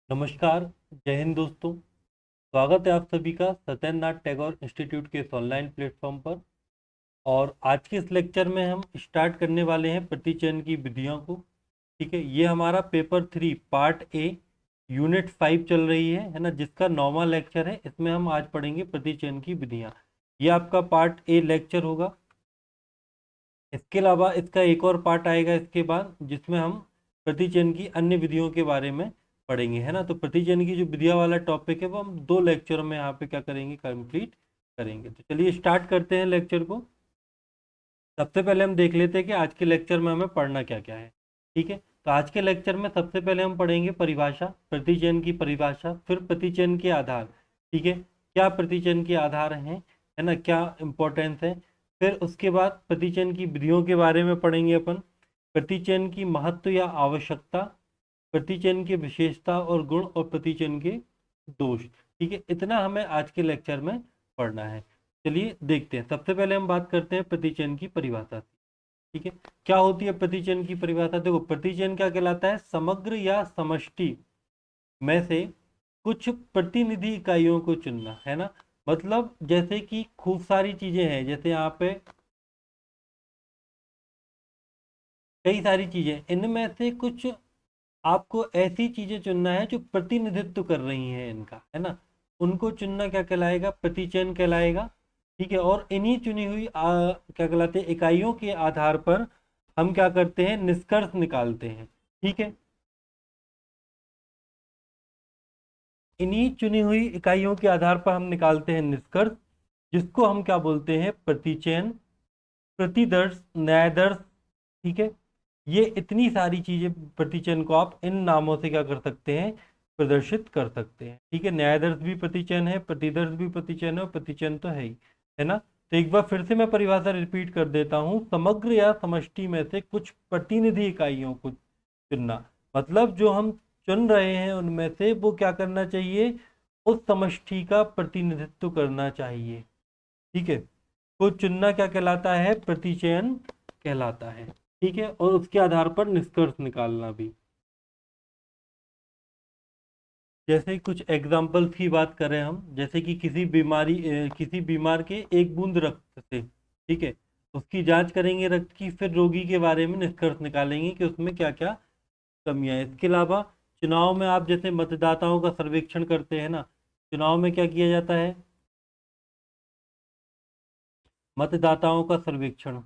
नमस्कार। जय हिंद दोस्तों। स्वागत है आप सभी का सत्येंद्रनाथ टैगोर इंस्टीट्यूट के इस ऑनलाइन प्लेटफॉर्म पर। और आज के इस लेक्चर में हम स्टार्ट करने वाले हैं प्रतिचयन की विधियों को। ठीक है, ये हमारा पेपर 3 पार्ट ए यूनिट 5 चल रही है ना, जिसका 9वां लेक्चर है। इसमें हम आज पढ़ेंगे प्रतिचयन की विधियाँ। ये आपका पार्ट ए लेक्चर होगा। इसके अलावा इसका एक और पार्ट आएगा इसके बाद, जिसमें हम प्रतिचयन की अन्य विधियों के बारे में पढ़ेंगे, है ना। तो प्रतिचयन की जो विधियां वाला टॉपिक है वो हम 2 लेक्चरों में यहाँ पे क्या करेंगे, कंप्लीट करेंगे। तो चलिए स्टार्ट करते हैं लेक्चर को। सबसे पहले हम देख लेते हैं कि आज के लेक्चर में हमें पढ़ना क्या क्या है। ठीक है, तो आज के लेक्चर में सबसे पहले हम पढ़ेंगे परिभाषा, प्रतिचयन की परिभाषा, फिर प्रतिचयन के आधार। ठीक है, क्या प्रतिचयन के आधार हैं, है ना, क्या इंपॉर्टेंस है। फिर उसके बाद प्रतिचयन की विधियों के बारे में पढ़ेंगे अपन। प्रतिचयन की महत्व या आवश्यकता, प्रतिचयन की विशेषता और गुण, और प्रतिचयन के दोष। ठीक है, इतना हमें आज के लेक्चर में पढ़ना है। चलिए देखते हैं। सबसे पहले हम बात करते हैं प्रतिचयन की परिभाषा। ठीक है, क्या होती है प्रतिचयन की परिभाषा। देखो, प्रतिचयन क्या कहलाता है, समग्र या समष्टि में से कुछ प्रतिनिधि इकाइयों को चुनना, है ना। मतलब जैसे कि खूब सारी चीजें हैं, जैसे यहाँ पे कई सारी चीजें, इनमें से कुछ आपको ऐसी चीजें चुनना है जो प्रतिनिधित्व कर रही हैं इनका, है ना। उनको चुनना क्या कहलाएगा, प्रतिचयन कहलाएगा। ठीक है, और इन्हीं चुनी हुई क्या कहलाते हैं इकाइयों के आधार पर हम क्या करते हैं, निष्कर्ष निकालते हैं। ठीक है, इन्हीं चुनी हुई इकाइयों के आधार पर हम निकालते हैं निष्कर्ष, जिसको हम क्या बोलते हैं, प्रतिचयन, प्रतिदर्श, न्यायदर्श। ठीक है, ये इतनी सारी चीजें प्रतिचयन को आप इन नामों से क्या कर सकते हैं, प्रदर्शित कर सकते हैं। ठीक है, न्यायदर्श भी प्रतिचयन है, प्रतिदर्श भी प्रतिचयन है, और प्रतिचयन तो है ना। तो एक बार फिर से मैं परिभाषा रिपीट कर देता हूं। समग्र या समष्टि में से कुछ प्रतिनिधि इकाइयों को चुनना, मतलब जो हम चुन रहे हैं उनमें से वो क्या करना चाहिए, उस समष्टि का प्रतिनिधित्व करना चाहिए। ठीक है, को चुनना क्या कहलाता है, प्रतिचयन कहलाता है। ठीक है, और उसके आधार पर निष्कर्ष निकालना भी। जैसे कुछ एग्जाम्पल्स की बात करें हम, जैसे कि किसी बीमार के एक बूंद रक्त से, ठीक है, उसकी जांच करेंगे रक्त की, फिर रोगी के बारे में निष्कर्ष निकालेंगे कि उसमें क्या क्या कमियां हैं। इसके अलावा चुनाव में आप जैसे मतदाताओं का सर्वेक्षण करते हैं ना, चुनाव में क्या किया जाता है, मतदाताओं का सर्वेक्षण।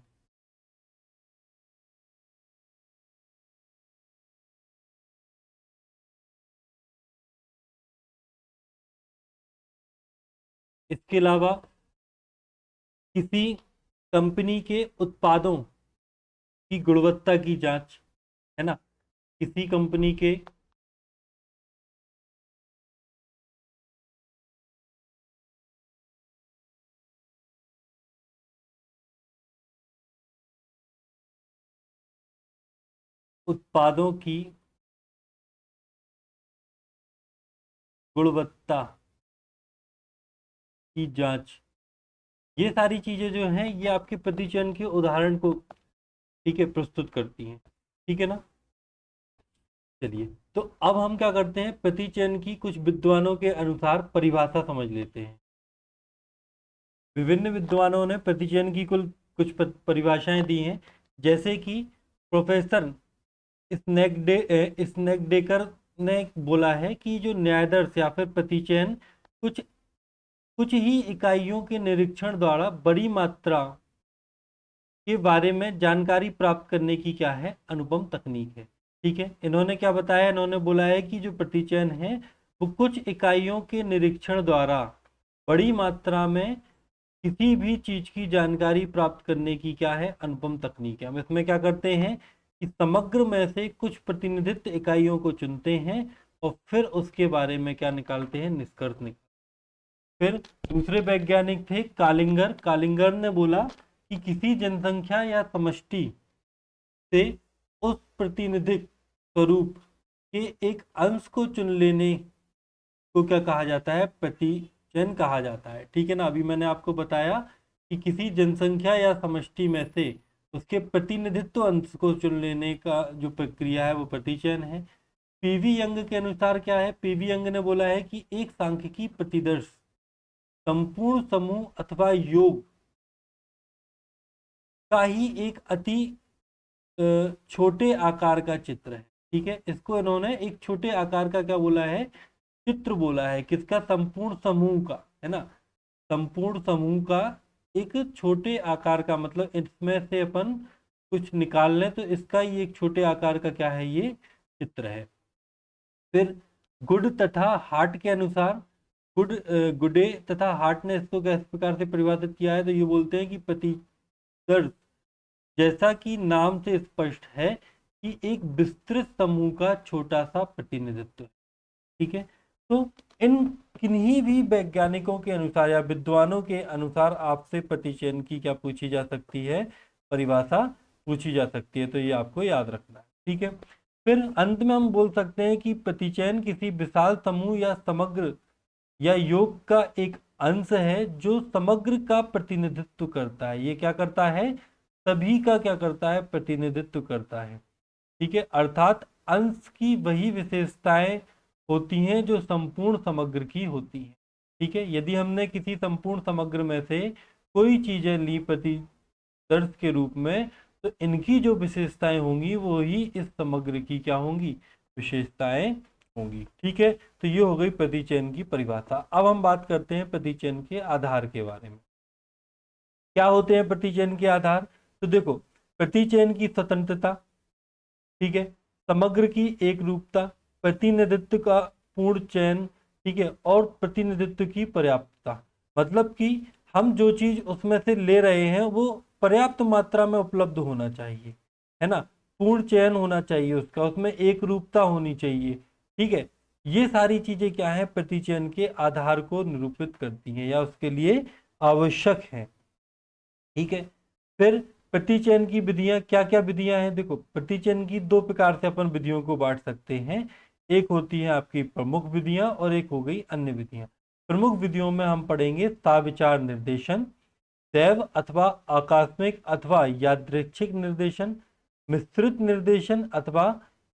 इसके अलावा किसी कंपनी के उत्पादों की गुणवत्ता की जांच, है ना, किसी कंपनी के उत्पादों की गुणवत्ता की जांच, ये सारी चीजें जो हैं ये आपके प्रतिचयन के उदाहरण को, ठीक है, प्रस्तुत करती हैं। ठीक है ना। चलिए, तो अब हम क्या करते हैं, प्रतिचयन की कुछ विद्वानों के अनुसार परिभाषा समझ लेते हैं। विभिन्न विद्वानों ने प्रतिचयन की कुल कुछ परिभाषाएं दी हैं। जैसे कि प्रोफेसर स्नेगडेकर ने बोला है कि जो न्यायादर्श या फिर प्रतिचयन कुछ कुछ ही इकाइयों के निरीक्षण द्वारा बड़ी मात्रा के बारे में जानकारी प्राप्त करने की क्या है, अनुपम तकनीक है। ठीक है, इन्होंने क्या बताया, इन्होंने बोला है कि जो प्रतिचयन है वो कुछ इकाइयों के निरीक्षण द्वारा बड़ी मात्रा में किसी भी चीज की जानकारी प्राप्त करने की क्या है, अनुपम तकनीक है। हम इसमें क्या करते हैं कि समग्र में से कुछ प्रतिनिधित्व इकाइयों को चुनते हैं और फिर उसके बारे में क्या निकालते हैं, निष्कर्ष निकालते हैं। फिर दूसरे वैज्ञानिक थे कालिंगर। कालिंगर ने बोला कि किसी जनसंख्या या समष्टि से उस प्रतिनिधिक स्वरूप के एक अंश को चुन लेने को क्या कहा जाता है, प्रतिचयन कहा जाता है। ठीक है ना। अभी मैंने आपको बताया कि किसी जनसंख्या या समष्टि में से उसके प्रतिनिधित्व अंश को चुन लेने का जो प्रक्रिया है वो प्रतिचयन है। पीवी यंग के अनुसार क्या है, पीवी यंग ने बोला है कि एक सांख्यिकी प्रतिदर्श संपूर्ण समूह अथवा योग का ही एक अति छोटे आकार का चित्र है। ठीक है, इसको इन्होंने एक छोटे आकार का क्या बोला है, चित्र बोला है, किसका, संपूर्ण समूह का, है ना, संपूर्ण समूह का एक छोटे आकार का, मतलब इसमें से अपन कुछ निकाल लें तो इसका ही एक छोटे आकार का क्या है, ये चित्र है। फिर गुड तथा हार्ट के अनुसार, गुडे तथा हार्ट ने इसको किस प्रकार से परिभाषित किया है, तो ये बोलते हैं कि प्रतिदर्श, जैसा कि नाम से स्पष्ट है कि एक विस्तृत समूह का छोटा सा प्रतिनिधित्व। ठीक है, तो इन किन्हीं भी वैज्ञानिकों के अनुसार या विद्वानों के अनुसार आपसे प्रतिचयन की क्या पूछी जा सकती है, परिभाषा पूछी जा सकती है, तो ये आपको याद रखना है। ठीक है, फिर अंत में हम बोल सकते हैं कि प्रतिचयन किसी विशाल समूह या समग्र या योग का एक अंश है जो समग्र का प्रतिनिधित्व करता है। ये क्या करता है, सभी का क्या करता है, प्रतिनिधित्व करता है। ठीक है, अर्थात अंश की वही विशेषताएं होती हैं जो संपूर्ण समग्र की होती हैं। ठीक है, यदि हमने किसी संपूर्ण समग्र में से कोई चीजें ली प्रतिदर्श के रूप में, तो इनकी जो विशेषताएं होंगी वो ही इस समग्र की क्या होंगी, विशेषताएं होंगी। ठीक है, तो ये हो गई प्रतिचयन की परिभाषा। अब हम बात करते हैं प्रतिचयन के आधार के बारे में। क्या होते हैं प्रतिचयन के आधार, तो देखो, प्रतिचयन की स्वतंत्रता, ठीक है, समग्र की एक रूपता, प्रतिनिधित्व का पूर्ण चयन, ठीक है, और प्रतिनिधित्व की पर्याप्तता, मतलब कि हम जो चीज उसमें से ले रहे हैं वो पर्याप्त मात्रा में उपलब्ध होना चाहिए, है ना, पूर्ण चयन होना चाहिए उसका, उसमें एक रूपता होनी चाहिए। ठीक है, ये सारी चीजें क्या है, प्रतिचयन के आधार को निरूपित करती हैं या उसके लिए आवश्यक है। ठीक है, फिर प्रतिचयन की विधियां, क्या क्या विधियां हैं, देखो, प्रतिचयन की दो प्रकार से अपन विधियों को बांट सकते हैं। एक होती है आपकी प्रमुख विधियां और एक हो गई अन्य विधियां। प्रमुख विधियों में हम पढ़ेंगे साविचार निर्देशन, दैव अथवा आकस्मिक अथवा यादृच्छिक निर्देशन, मिश्रित निर्देशन अथवा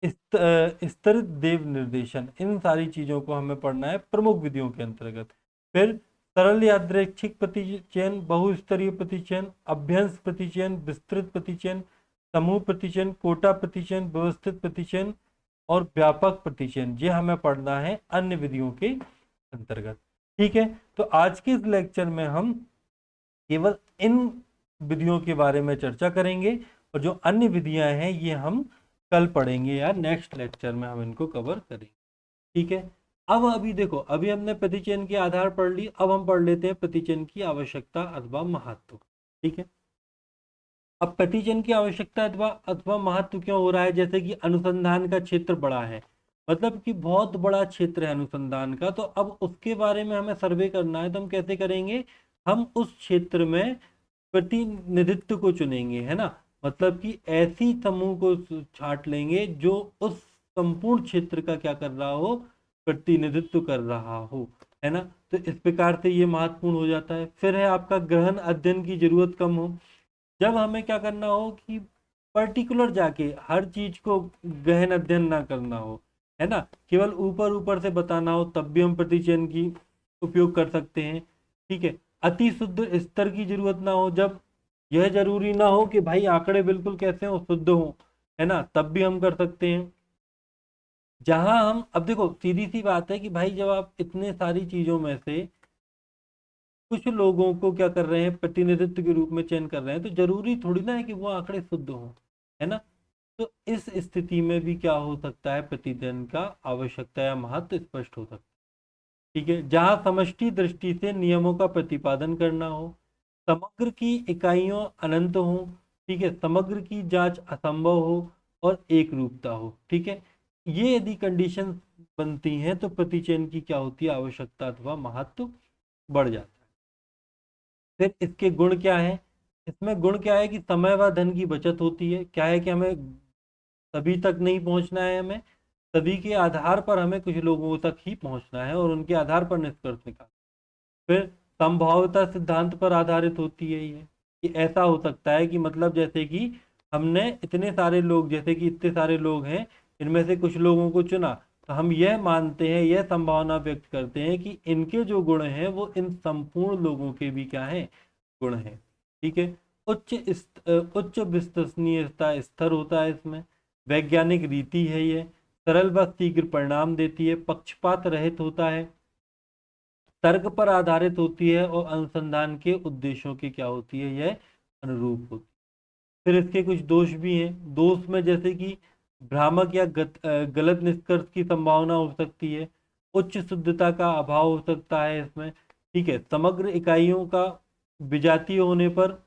स्तरित देव निर्देशन। इन सारी चीजों को हमें पढ़ना है प्रमुख विधियों के अंतर्गत। फिर सरल यादृच्छिक प्रतिचयन, बहुस्तरीय प्रतिचयन, अभ्यंश प्रतिचयन, विस्तृत प्रतिचयन, समूह प्रतिचयन, कोटा प्रतिचयन, व्यवस्थित प्रतिचयन और व्यापक प्रतिचयन, ये हमें पढ़ना है अन्य विधियों के अंतर्गत। ठीक है, तो आज के इस लेक्चर में हम केवल इन विधियों के बारे में चर्चा करेंगे और जो अन्य विधियां हैं ये हम कल पढ़ेंगे या नेक्स्ट लेक्चर में हम इनको कवर करेंगे। ठीक है, अब अभी देखो, अभी हमने प्रतिचयन के आधार पढ़ ली, अब हम पढ़ लेते हैं प्रतिचयन की आवश्यकता अथवा महत्व। ठीक है, अब प्रतिचयन की आवश्यकता अथवा अथवा महत्व क्यों हो रहा है, जैसे कि अनुसंधान का क्षेत्र बड़ा है, मतलब कि बहुत बड़ा क्षेत्र है अनुसंधान का, तो अब उसके बारे में हमें सर्वे करना है, तो हम कैसे करेंगे, हम उस क्षेत्र में प्रतिनिधित्व को चुनेंगे, है ना, मतलब कि ऐसी समूह को छांट लेंगे जो उस संपूर्ण क्षेत्र का क्या कर रहा हो, प्रतिनिधित्व कर रहा हो, है ना, तो इस प्रकार से ये महत्वपूर्ण हो जाता है। फिर है आपका गहन अध्ययन की जरूरत कम हो, जब हमें क्या करना हो कि पर्टिकुलर जाके हर चीज को गहन अध्ययन ना करना हो, है ना, केवल ऊपर ऊपर से बताना हो, तब भी हम प्रतिचयन की उपयोग कर सकते हैं। ठीक है, अति शुद्ध स्तर की जरूरत ना हो, जब यह जरूरी ना हो कि भाई आंकड़े बिल्कुल कैसे हो, शुद्ध हो, है ना, तब भी हम कर सकते हैं। जहां हम, अब देखो सीधी सी बात है कि भाई जब आप इतने सारी चीजों में से कुछ लोगों को क्या कर रहे हैं, प्रतिनिधित्व के रूप में चयन कर रहे हैं, तो जरूरी थोड़ी ना है कि वो आंकड़े शुद्ध हों, है ना, तो इस स्थिति में भी क्या हो सकता है, प्रतिचयन का आवश्यकता या महत्व स्पष्ट हो सकता है। ठीक है, जहां समष्टि दृष्टि से नियमों का प्रतिपादन करना हो, समग्र की इकाइयों अनंत हो, ठीक है, समग्र की जांच असंभव हो और एक रूपता हो। ठीक है, ये यदि कंडीशन बनती हैं तो प्रतिचयन की क्या होती है, आवश्यकता अथवा महत्व बढ़ जाता है। फिर इसके गुण क्या है, इसमें गुण क्या है कि समय व धन की बचत होती है, क्या है कि हमें सभी तक नहीं पहुंचना है, हमें सभी के आधार पर हमें कुछ लोगों तक ही पहुंचना है और उनके आधार पर निष्कर्ष निकाल। फिर संभाव्यता सिद्धांत पर आधारित होती है ये, कि ऐसा हो सकता है कि मतलब जैसे कि हमने इतने सारे लोग, जैसे कि इतने सारे लोग हैं, इनमें से कुछ लोगों को चुना, तो हम यह मानते हैं, यह संभावना व्यक्त करते हैं कि इनके जो गुण हैं वो इन संपूर्ण लोगों के भी क्या हैं, गुण हैं। ठीक है। उच्च विश्वसनीयता स्तर होता है इसमें, वैज्ञानिक रीति है ये, सरल व शीघ्र परिणाम देती है, पक्षपात रहित होता है, तर्क पर आधारित होती है और अनुसंधान के उद्देश्यों की क्या होती है, यह अनुरूप होती है। फिर इसके कुछ दोष भी हैं। दोष में जैसे कि भ्रामक या गलत निष्कर्ष की संभावना हो सकती है, उच्च शुद्धता का अभाव हो सकता है इसमें। ठीक है। समग्र इकाइयों का विजातीय होने पर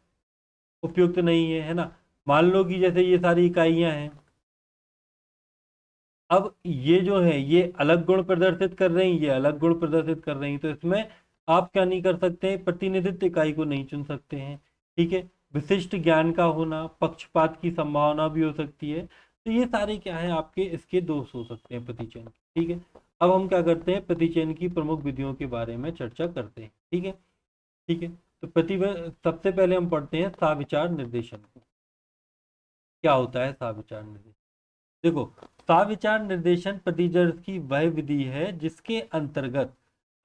उपयुक्त नहीं है, है ना। मान लो कि जैसे ये सारी इकाइयां हैं, अब ये जो है ये अलग गुण प्रदर्शित कर रही हैं, ये अलग गुण प्रदर्शित कर रही हैं, तो इसमें आप क्या नहीं कर सकते, प्रतिनिधित्व इकाई को नहीं चुन सकते हैं। ठीक है। विशिष्ट ज्ञान का होना, पक्षपात की संभावना भी हो सकती है। तो ये सारे क्या है आपके इसके दोष हो सकते हैं प्रतिचयन। ठीक है। अब हम क्या करते हैं, प्रतिचयन की प्रमुख विधियों के बारे में चर्चा करते हैं। ठीक है। ठीक है। तो सबसे पहले हम पढ़ते हैं साविचार निर्देशन को। क्या होता है साविचार निर्देशन? देखो, साविचार निर्देशन प्रतिदर्श की वह विधि है जिसके अंतर्गत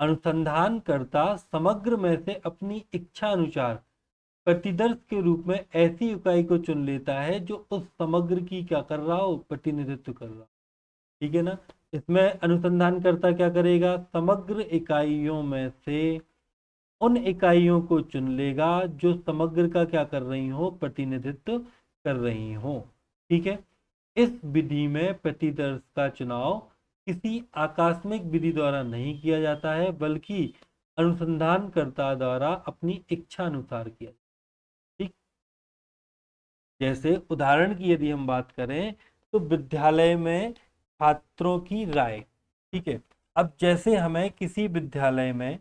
अनुसंधानकर्ता समग्र में से अपनी इच्छा अनुसार प्रतिदर्श के रूप में ऐसी इकाई को चुन लेता है जो उस समग्र की क्या कर रहा हो, प्रतिनिधित्व कर रहा हो। ठीक है ना। इसमें अनुसंधानकर्ता क्या करेगा, समग्र इकाइयों में से उन इकाइयों को चुन लेगा जो समग्र का क्या कर रही हो, प्रतिनिधित्व कर रही हो। ठीक है। इस विधि में प्रतिदर्श का चुनाव किसी आकस्मिक विधि द्वारा नहीं किया जाता है, बल्कि अनुसंधानकर्ता द्वारा अपनी इच्छा अनुसार किया। ठीक। जैसे उदाहरण की यदि हम बात करें तो विद्यालय में छात्रों की राय। ठीक है। अब जैसे हमें किसी विद्यालय में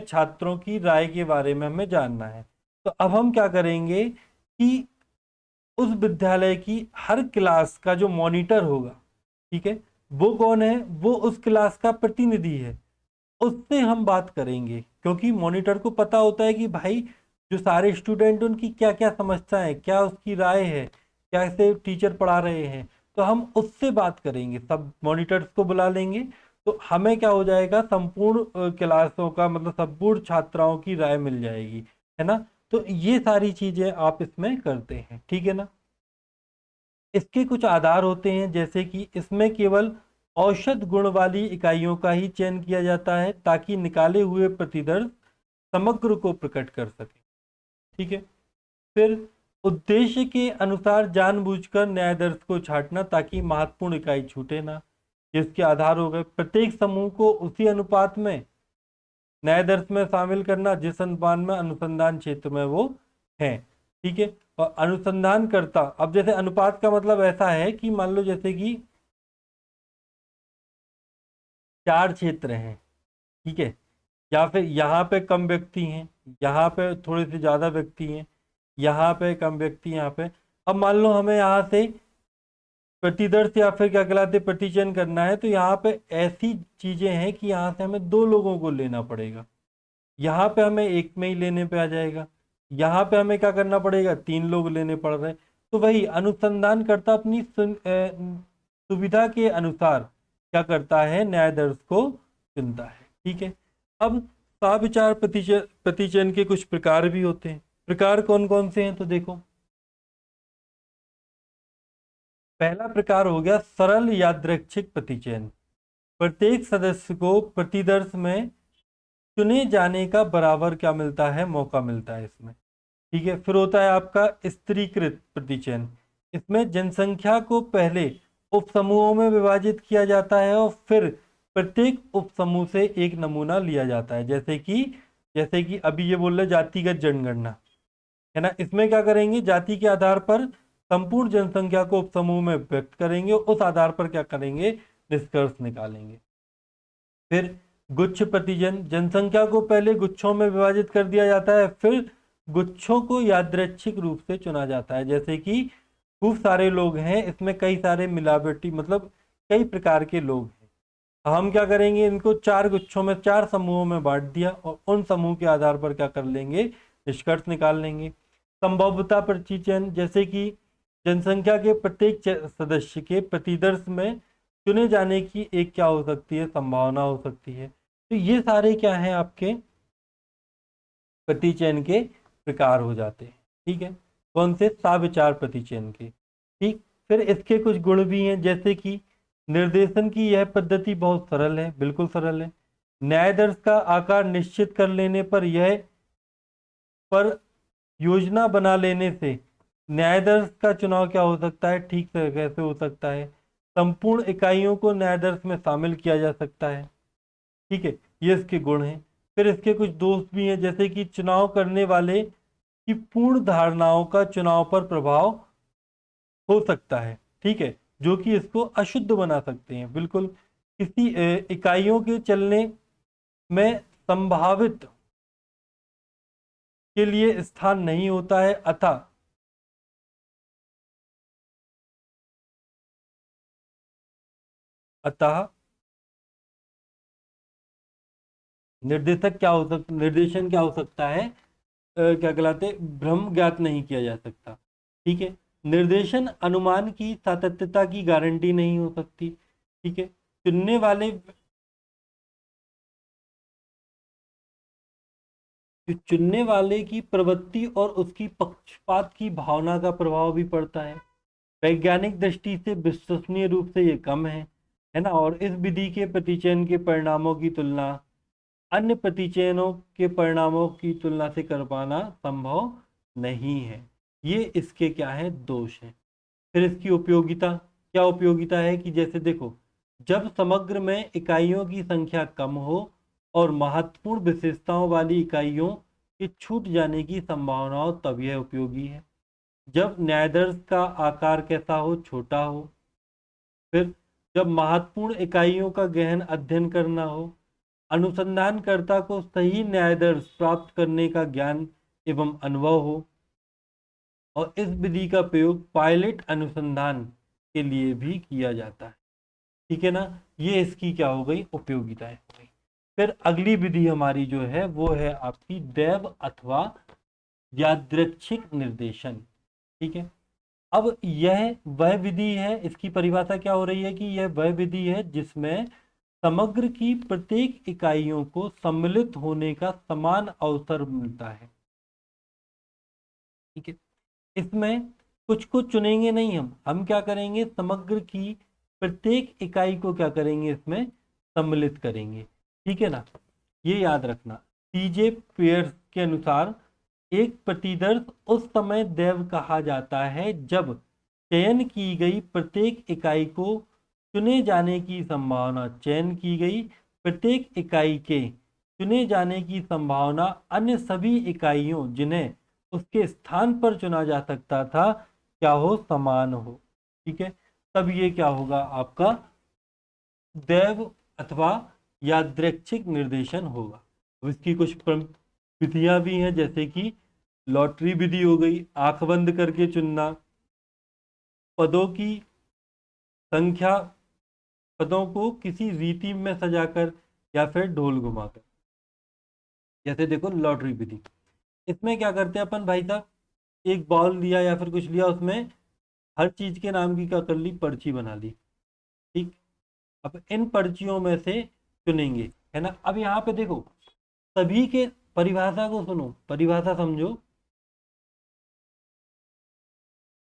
छात्रों की राय के बारे में हमें जानना है, तो अब हम क्या करेंगे कि उस विद्यालय की हर क्लास का जो मॉनिटर होगा, ठीक है, वो कौन है, वो उस क्लास का प्रतिनिधि है, उससे हम बात करेंगे। क्योंकि मॉनिटर को पता होता है कि भाई जो सारे स्टूडेंट उनकी क्या क्या समस्याएं, क्या उसकी राय है, कैसे टीचर पढ़ा रहे हैं, तो हम उससे बात करेंगे, सब मॉनिटर्स को बुला लेंगे। तो हमें क्या हो जाएगा, संपूर्ण क्लासों का मतलब संपूर्ण छात्राओं की राय मिल जाएगी, है ना। तो ये सारी चीजें आप इसमें करते हैं। ठीक है ना। इसके कुछ आधार होते हैं, जैसे कि इसमें केवल औसत गुण वाली इकाइयों का ही चयन किया जाता है ताकि निकाले हुए प्रतिदर्श समग्र को प्रकट कर सके। ठीक है। फिर उद्देश्य के अनुसार जानबूझकर न्यायदर्श को छांटना ताकि महत्वपूर्ण इकाई छूटे ना। जिसके आधार हो गए, प्रत्येक समूह को उसी अनुपात में न्यायदर्श में शामिल करना जिस अनुपात में अनुसंधान क्षेत्र में वो है। ठीक है। और अनुसंधान करता, अब जैसे अनुपात का मतलब ऐसा है कि मान लो जैसे कि 4 क्षेत्र हैं, ठीक है, या फिर यहाँ पे कम व्यक्ति हैं, यहाँ पे थोड़े से ज्यादा व्यक्ति हैं, यहाँ पे कम व्यक्ति, यहाँ पे। अब मान लो हमें यहाँ से प्रतिदर्श या फिर क्या कहलाते प्रतिचयन करना है, तो यहाँ पे ऐसी चीजें हैं कि यहाँ से हमें 2 लोगों को लेना पड़ेगा, यहाँ पे हमें एक में ही लेने पे आ जाएगा, यहाँ पे हमें क्या करना पड़ेगा, 3 लोग लेने पड़ रहे हैं। तो वही अनुसंधान करता अपनी सुविधा के अनुसार क्या करता है, न्यायदर्श को चुनता है। ठीक है। अब साविचार प्रतिचयन के कुछ प्रकार भी होते हैं। प्रकार कौन कौन से हैं, तो देखो, पहला प्रकार हो गया सरल यादृच्छिक प्रतिचयन। प्रत्येक सदस्य को प्रतिदर्श में चुने जाने का बराबर क्या मिलता है, मौका मिलता है इसमें। ठीक है। फिर होता है आपका स्त्रीकृत प्रतिचयन। इसमें जनसंख्या को पहले उपसमूहों में विभाजित किया जाता है और फिर प्रत्येक उपसमूह से एक नमूना लिया जाता है। जैसे कि अभी ये बोल रहे जातिगत जनगणना, है ना। इसमें क्या करेंगे, जाति के आधार पर संपूर्ण जनसंख्या को उपसमूह में व्यक्त करेंगे, उस आधार पर क्या करेंगे, निष्कर्ष निकालेंगे। फिर गुच्छ प्रतिजन, जनसंख्या को पहले गुच्छों में विभाजित कर दिया जाता है, फिर गुच्छों को यादृच्छिक रूप से चुना जाता है। जैसे कि खूब सारे लोग हैं, इसमें कई सारे मिलावटी मतलब कई प्रकार के लोग हैं, हम क्या करेंगे, इनको 4 गुच्छों में, 4 समूहों में बांट दिया और उन समूह के आधार पर क्या कर लेंगे, निष्कर्ष निकाल लेंगे। संभाव्यता प्रतिचयन, जैसे कि जनसंख्या के प्रत्येक सदस्य के प्रतिदर्श में चुने जाने की एक क्या हो सकती है, संभावना हो सकती है। तो ये सारे क्या हैं, आपके प्रतिचयन के प्रकार हो जाते हैं। ठीक है, कौन से, साविचार प्रतिचयन के। ठीक, फिर इसके कुछ गुण भी हैं, जैसे कि निर्देशन की यह पद्धति बहुत सरल है, बिल्कुल सरल है। न्यायदर्श का आकार निश्चित कर लेने पर यह पर योजना बना लेने से न्यायदर्श का चुनाव क्या हो सकता है, ठीक से कैसे हो सकता है। संपूर्ण इकाइयों को न्यायदर्श में शामिल किया जा सकता है। ठीक है, ये इसके गुण हैं। फिर इसके कुछ दोष भी हैं, जैसे कि चुनाव करने वाले की पूर्ण धारणाओं का चुनाव पर प्रभाव हो सकता है। ठीक है, जो कि इसको अशुद्ध बना सकते हैं। बिल्कुल, किसी इकाइयों के चलने में संभावित के लिए स्थान नहीं होता है, अतः निर्देशक क्या हो सकता, निर्देशन क्या हो सकता है, क्या कहलाते, भ्रम ज्ञात नहीं किया जा सकता। ठीक है, निर्देशन अनुमान की सातत्यता की गारंटी नहीं हो सकती। ठीक है, चुनने वाले, चुनने वाले की प्रवृत्ति और उसकी पक्षपात की भावना का प्रभाव भी पड़ता है। वैज्ञानिक दृष्टि से विश्वसनीय रूप से ये कम है ना। और इस विधि के प्रतिचयन के परिणामों की तुलना अन्य प्रतिचयनों के परिणामों की तुलना से कर पाना संभव नहीं है। ये इसके क्या है, दोष है। फिर इसकी उपयोगिता, क्या उपयोगिता है कि जैसे देखो, जब समग्र में इकाइयों की संख्या कम हो और महत्वपूर्ण विशेषताओं वाली इकाइयों के छूट जाने की संभावना हो, तब यह उपयोगी है। जब न्यायाधीश का आकार कैसा हो, छोटा हो। फिर जब महत्वपूर्ण इकाइयों का गहन अध्ययन करना हो, अनुसंधानकर्ता को सही न्यायाधीश प्राप्त करने का ज्ञान एवं अनुभव हो। और इस विधि का प्रयोग पायलट अनुसंधान के लिए भी किया जाता है। ठीक है ना, ये इसकी क्या हो गई, उपयोगिताएं हो गई। फिर अगली विधि हमारी जो है वो है आपकी दैव अथवा यादृच्छिक निर्देशन। ठीक है, अब यह वह विधि है, इसकी परिभाषा क्या हो रही है कि यह वह विधि है जिसमें समग्र की प्रत्येक इकाइयों को सम्मिलित होने का समान अवसर मिलता है। ठीक है, इसमें कुछ को चुनेंगे नहीं, हम क्या करेंगे, समग्र की प्रत्येक इकाई को क्या करेंगे, इसमें सम्मिलित करेंगे। ठीक है ना, ये याद रखना। सीजे पेयर्स के अनुसार एक प्रतिदर्श उस समय दैव कहा जाता है जब चयन की गई प्रत्येक इकाई को चुने जाने की संभावना, चयन की गई प्रत्येक इकाई के चुने जाने की संभावना अन्य सभी इकाइयों जिन्हें उसके स्थान पर चुना जा सकता था, क्या हो, समान हो। ठीक है, तब ये क्या होगा आपका दैव अथवा यादृच्छिक निर्देशन होगा। अब इसकी कुछ विधियां भी हैं, जैसे कि लॉटरी विधि हो गई, आंख बंद करके चुनना, पदों की संख्या, पदों को किसी रीति में सजाकर या फिर ढोल घुमाकर। जैसे देखो लॉटरी विधि, इसमें क्या करते हैं अपन भाई साहब, एक बॉल लिया या फिर कुछ लिया, उसमें हर चीज के नाम की क्या कर ली, पर्ची बना ली। ठीक, अब इन पर्चियों में से चुनेंगे, है ना। अब यहाँ पे देखो, सभी के, परिभाषा को सुनो, परिभाषा समझो।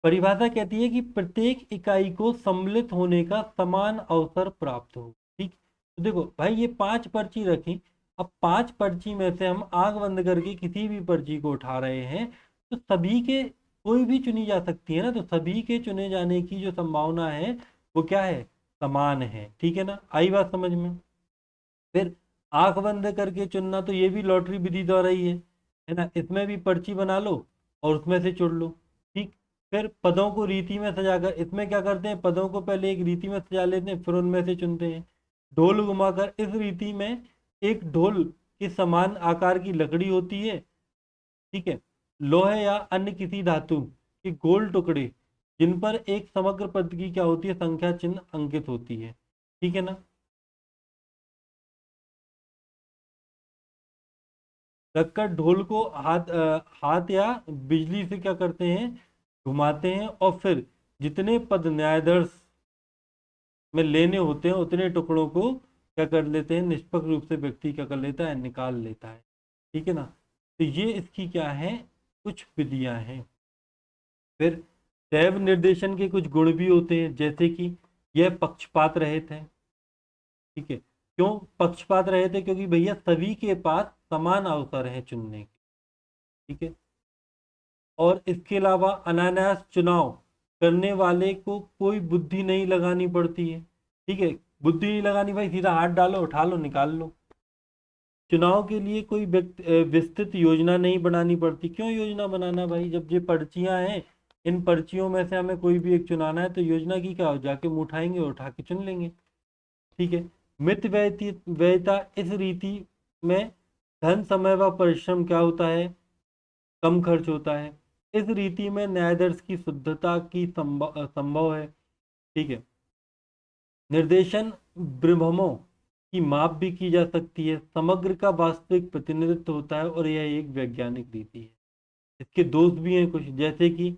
परिभाषा कहती है कि प्रत्येक इकाई को सम्मिलित होने का समान अवसर प्राप्त हो। ठीक, तो देखो भाई, ये 5 पर्ची रखी। अब 5 पर्ची में से हम आंख बंद करके किसी भी पर्ची को उठा रहे हैं, तो सभी के कोई भी चुनी जा सकती है ना, तो सभी के चुने जाने की जो संभावना है वो क्या है, समान है। ठीक है ना, आई बात समझ में। फिर आंख बंद करके चुनना, तो ये भी लॉटरी विधि द्वारा ही है ना। इसमें भी पर्ची बना लो और उसमें से चुन लो। ठीक, फिर पदों को रीति में सजाकर, इसमें क्या करते हैं, पदों को पहले एक रीति में सजा लेते हैं, फिर उनमें से चुनते हैं। ढोल घुमाकर, इस रीति में एक ढोल के समान आकार की लकड़ी होती है। ठीक है, लोहे या अन्य किसी धातु के गोल टुकड़े जिन पर एक समग्र पद की क्या होती है, संख्या चिन्ह अंकित होती है। ठीक है ना, रखकर ढोल को हाथ या बिजली से क्या करते हैं, घुमाते हैं, और फिर जितने पद न्यायाधीश में लेने होते हैं उतने टुकड़ों को क्या कर लेते हैं, निष्पक्ष रूप से व्यक्ति क्या कर लेता है, निकाल लेता है। ठीक है ना। तो ये इसकी क्या है, कुछ विधियां हैं। फिर दैव निर्देशन के कुछ गुण भी होते हैं, जैसे कि यह पक्षपात रहित है। ठीक है, क्यों पक्षपात रहित है, क्योंकि भैया सभी के पास समान अवसर है चुनने के। ठीक है, और इसके अलावा अनायास चुनाव करने वाले को कोई बुद्धि नहीं लगानी पड़ती है। ठीक है, बुद्धि नहीं लगानी भाई, सीधा हाथ डालो, उठा लो, निकाल लो। चुनाव के लिए कोई विस्तृत योजना नहीं बनानी पड़ती। क्यों योजना बनाना भाई, जब ये पर्चियां हैं, इन पर्चियों में से हमें कोई भी एक चुनाना है, तो योजना की क्या हो, जाके मुँह उठाएंगे और उठा के चुन लेंगे। ठीक है, मित व्ययता, इस रीति में धन समय व परिश्रम क्या होता है, कम खर्च होता है। इस रीति में न्यायाधीश की शुद्धता की संभव है। ठीक है, निर्देशन विभ्रमों की माप भी की जा सकती है, समग्र का वास्तविक प्रतिनिधित्व होता है, और यह एक वैज्ञानिक रीति है। इसके दोष भी हैं कुछ, जैसे कि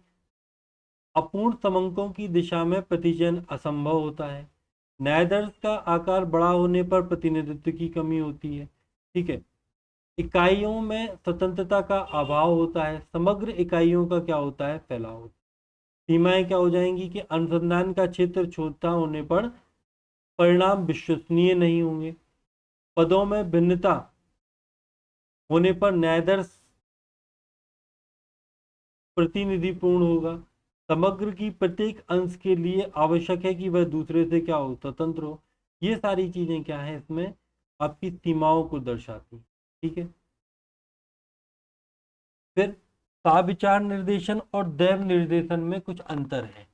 अपूर्ण समंकों की दिशा में प्रतिचयन असंभव होता है, न्यायाधीश का आकार बड़ा होने पर प्रतिनिधित्व की कमी होती है। ठीक है, इकाइयों में स्वतंत्रता का अभाव होता है, समग्र इकाइयों का क्या होता है, फैलाव होता है। सीमाएं क्या हो जाएंगी कि अनुसंधान का क्षेत्र छोटा होने पर परिणाम विश्वसनीय नहीं होंगे, पदों में भिन्नता होने पर न्यायाधीश प्रतिनिधिपूर्ण होगा, समग्र की प्रत्येक अंश के लिए आवश्यक है कि वह दूसरे से क्या हो, स्वतंत्र हो। ये सारी चीजें क्या है, इसमें आपकी सीमाओं को दर्शाती हैं। ठीक है, फिर साविचार निर्देशन और दैव निर्देशन में कुछ अंतर है,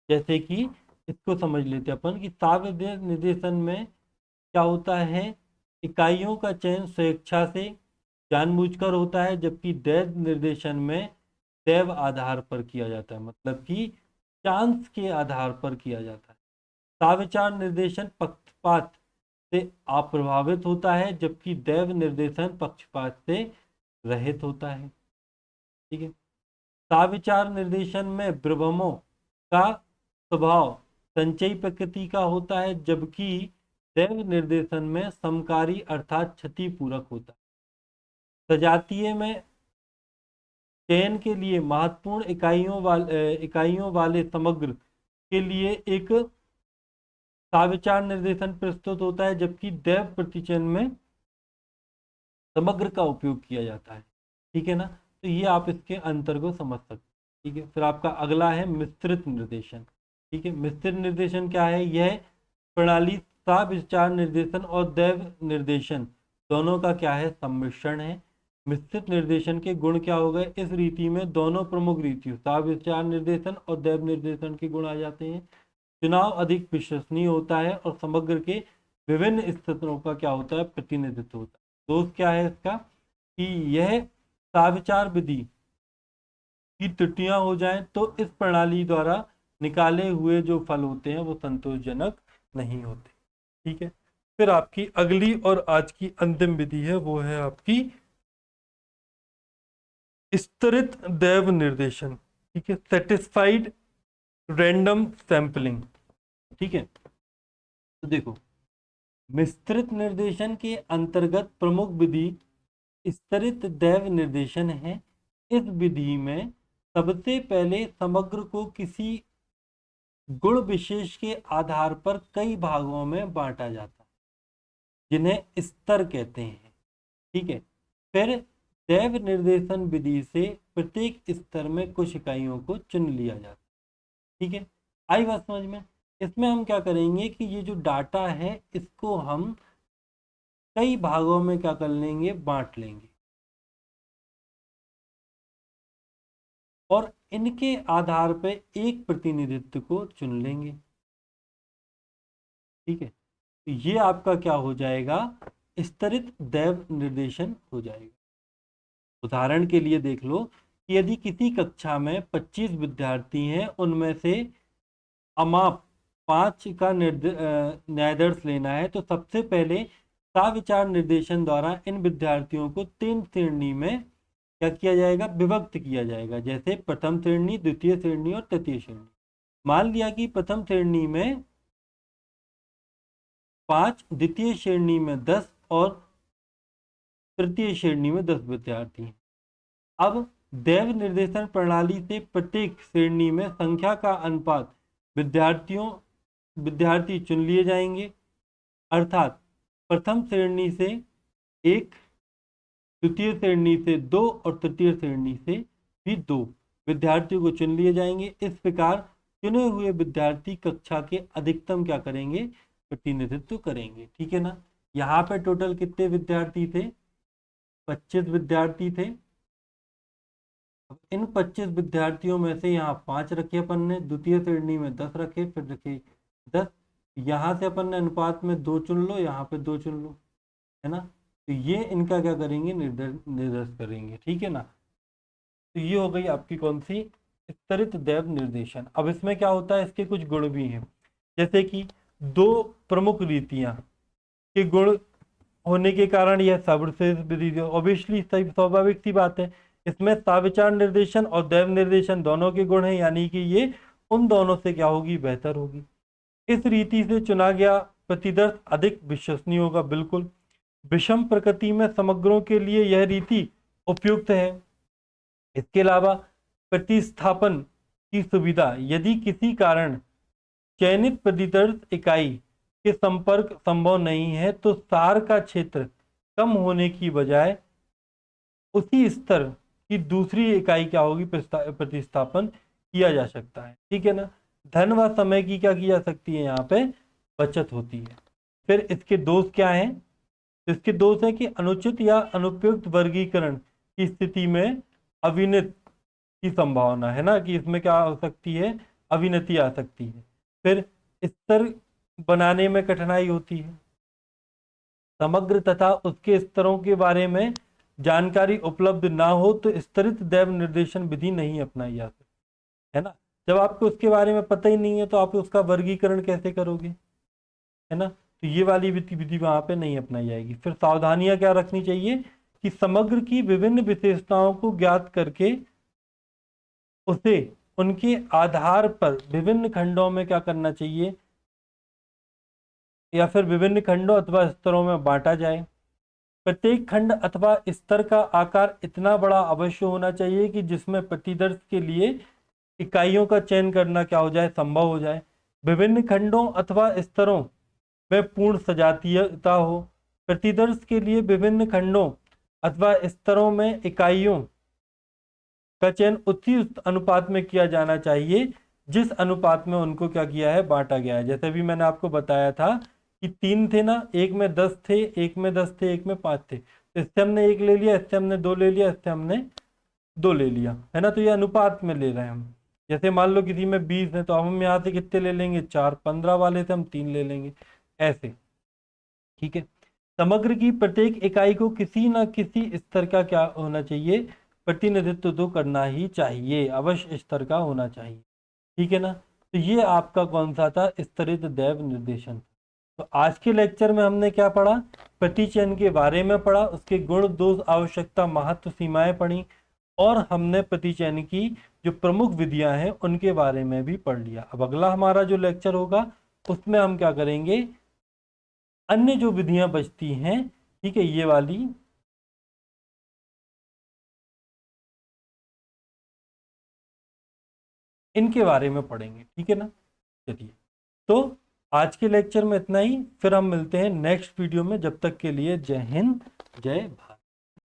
जैसे कि इसको समझ लेते हैं अपन कि साविचार निर्देशन में क्या होता है, इकाइयों का चयन स्वेच्छा से जानबूझकर होता है, जबकि दैव निर्देशन में दैव आधार पर किया जाता है, मतलब कि चांस के आधार पर किया जाता है। साविचार निर्देशन पक्षपात से अप्रभावित होता है, जबकि दैव निर्देशन पक्षपात से रहित होता है। ठीक है, साविचार निर्देशन में विभ्रमों का स्वभाव संचयी प्रकृति का होता है, जबकि दैव निर्देशन में समकारी अर्थात क्षति पूरक होता है। सजातीय में चयन के लिए महत्वपूर्ण इकाइयों वाले समग्र के लिए एक साविचार निर्देशन प्रस्तुत होता है, जबकि दैव प्रतिचयन में समग्र का उपयोग किया जाता है। ठीक है ना, तो ये आप इसके अंतर को समझ सकते हैं। ठीक है, फिर आपका अगला है मिश्रित निर्देशन। ठीक है, मिश्रित निर्देशन क्या है, यह प्रणाली साविचार निर्देशन और दैव निर्देशन दोनों का क्या है, सम्मिश्रण है। मिश्रित निर्देशन के गुण क्या हो गए, इस रीति में दोनों प्रमुख रीतियों साविचार निर्देशन और दैव निर्देशन के गुण आ जाते हैं। चुनाव अधिक विश्वसनीय होता है और समग्र के विभिन्न स्थितियों का क्या होता है, प्रतिनिधित्व होता है। दोष क्या है इसका, कि यह साविचार विधि की त्रुटियां हो जाएं तो इस प्रणाली द्वारा निकाले हुए जो फल होते हैं वो संतोषजनक नहीं होते। ठीक है, फिर आपकी अगली और आज की अंतिम विधि है, वो है आपकी स्तरित दैव निर्देशन। ठीक है, सेटिस्फाइड रैंडम सैंपलिंग। ठीक है, तो देखो, विस्तृत निर्देशन के अंतर्गत प्रमुख विधि स्तरित दैव निर्देशन है। इस विधि में सबसे पहले समग्र को किसी गुण विशेष के आधार पर कई भागों में बांटा जाता है, जिन्हें स्तर कहते हैं। ठीक है, फिर दैव निर्देशन विधि से प्रत्येक स्तर में कुछ इकाइयों को चुन लिया जाता है। ठीक है, आई बात समझ में। इसमें हम क्या करेंगे कि ये जो डाटा है इसको हम कई भागों में क्या कर लेंगे, बांट लेंगे, और इनके आधार पर एक प्रतिनिधित्व को चुन लेंगे। ठीक है, तो ये आपका क्या हो जाएगा, स्तरित दैव निर्देशन हो जाएगा। उदाहरण के लिए देख लो कि यदि किसी कक्षा में 25 विद्यार्थी हैं, उनमें से अमाप 5 का न्यायाधीश लेना है, तो सबसे पहले साविचार निर्देशन द्वारा इन विद्यार्थियों को 3 श्रेणी में क्या किया जाएगा, विभक्त किया जाएगा। जैसे प्रथम श्रेणी, द्वितीय श्रेणी और तृतीय श्रेणी। मान लिया कि प्रथम श्रेणी में 5, द्वितीय श्रेणी में 10 और तृतीय श्रेणी में 10 विद्यार्थी हैं। अब दैव निर्देशन प्रणाली से प्रत्येक श्रेणी में संख्या का अनुपात विद्यार्थी चुन लिए जाएंगे, अर्थात प्रथम श्रेणी से 1, द्वितीय श्रेणी से 2 और तृतीय श्रेणी से भी 2 विद्यार्थियों को चुन लिए जाएंगे। इस प्रकार चुने हुए विद्यार्थी कक्षा के अधिकतम क्या करेंगे, प्रतिनिधित्व करेंगे। ठीक है ना। यहाँ पे टोटल कितने विद्यार्थी थे, 25 विद्यार्थी थे। अब इन 25 विद्यार्थियों में से यहाँ 5 रखे अपन ने, द्वितीय श्रेणी में 10 रखे, फिर रखे 10। यहाँ से अपन ने अनुपात में 2 चुन लो, यहाँ पे 2 चुन लो, है ना। तो ये इनका क्या करेंगे, निर्देश करेंगे। ठीक है ना। तो ये हो गई आपकी कौन सी, स्तरित दैव निर्देशन। अब इसमें क्या होता है, इसके कुछ गुण भी हैं। जैसे कि 2 प्रमुख रीतियां के गुण होने के कारण यह सर्वश्रेष्ठ विधि, ऑब्वियसली स्वाभाविक सी बात है। इसमें साविचार निर्देशन और दैव निर्देशन दोनों के गुण हैं, यानी कि ये उन दोनों से क्या होगी, बेहतर होगी। इस रीति से चुना गया प्रतिदर्श अधिक विश्वसनीय होगा। बिल्कुल विषम प्रकृति में समग्रों के लिए यह रीति उपयुक्त है। इसके अलावा प्रतिस्थापन की सुविधा, यदि किसी कारण चयनित प्रतिदर्श इकाई के संपर्क संभव नहीं है तो सार का क्षेत्र कम होने की बजाय उसी स्तर की दूसरी इकाई क्या होगी, प्रतिस्थापन किया जा सकता है। ठीक है ना। धन व समय की क्या की जा सकती है, यहाँ पे बचत होती है। फिर इसके दोष क्या हैं, इसके दोष है कि अनुचित या अनुपयुक्त वर्गीकरण की स्थिति में अविनति की संभावना है ना, कि इसमें क्या हो सकती है, अविनति आ सकती है। फिर स्तर बनाने में कठिनाई होती है। समग्र तथा उसके स्तरों के बारे में जानकारी उपलब्ध ना हो तो स्तरित दैव निर्देशन विधि नहीं अपनाई जा सकती, है ना। जब आपको उसके बारे में पता ही नहीं है तो आप उसका वर्गीकरण कैसे करोगे, है ना। तो ये वाली विधि वहां पे नहीं अपनाई जाएगी। फिर सावधानियां क्या रखनी चाहिए कि समग्र की विभिन्न विशेषताओं को ज्ञात करके उसे उनके आधार पर विभिन्न खंडों में क्या करना चाहिए, या फिर विभिन्न खंडों अथवा स्तरों में बांटा जाए। प्रत्येक खंड अथवा स्तर का आकार इतना बड़ा अवश्य होना चाहिए कि जिसमें प्रतिदर्श के लिए इकाइयों का चयन करना क्या हो जाए, संभव हो जाए। विभिन्न खंडों अथवा स्तरों में पूर्ण सजातीयता हो। प्रतिदर्श के लिए विभिन्न खंडों अथवा स्तरों में इकाइयों का चयन उसी अनुपात में किया जाना चाहिए जिस अनुपात में उनको क्या किया है, बांटा गया है। जैसे भी मैंने आपको बताया था कि 3 थे ना, एक में 10 थे, एक में 10 थे, एक में 5 थे। इससे हमने 1 ले लिया, इससे हमने 2 ले लिया, इससे हमने 2 ले लिया, है ना। तो ये अनुपात में ले रहे हैं हम। जैसे मान लो किसी में 20 है तो हम यहाँ से कितने ले लेंगे, 4। 15 वाले से हम 3 ले लेंगे, ऐसे। ठीक है। समग्र की प्रत्येक इकाई को किसी न किसी स्तर का क्या होना चाहिए, प्रतिनिधित्व तो करना ही चाहिए, अवश्य स्तर का होना चाहिए। ठीक है ना। तो ये आपका कौन सा था, स्तरित दैव निर्देशन। तो आज के लेक्चर में हमने क्या पढ़ा, प्रतिचयन के बारे में पढ़ा, उसके गुण, दोष, आवश्यकता, महत्व, सीमाएं पढ़ी, और हमने प्रतिचयन की जो प्रमुख विधियां हैं उनके बारे में भी पढ़ लिया। अब अगला हमारा जो लेक्चर होगा उसमें हम क्या करेंगे, अन्य जो विधियां बचती हैं, ठीक है, ये वाली, इनके बारे में पढ़ेंगे। ठीक है ना। चलिए, तो आज के लेक्चर में इतना ही, फिर हम मिलते हैं नेक्स्ट वीडियो में। जब तक के लिए जय हिंद, जय भारत।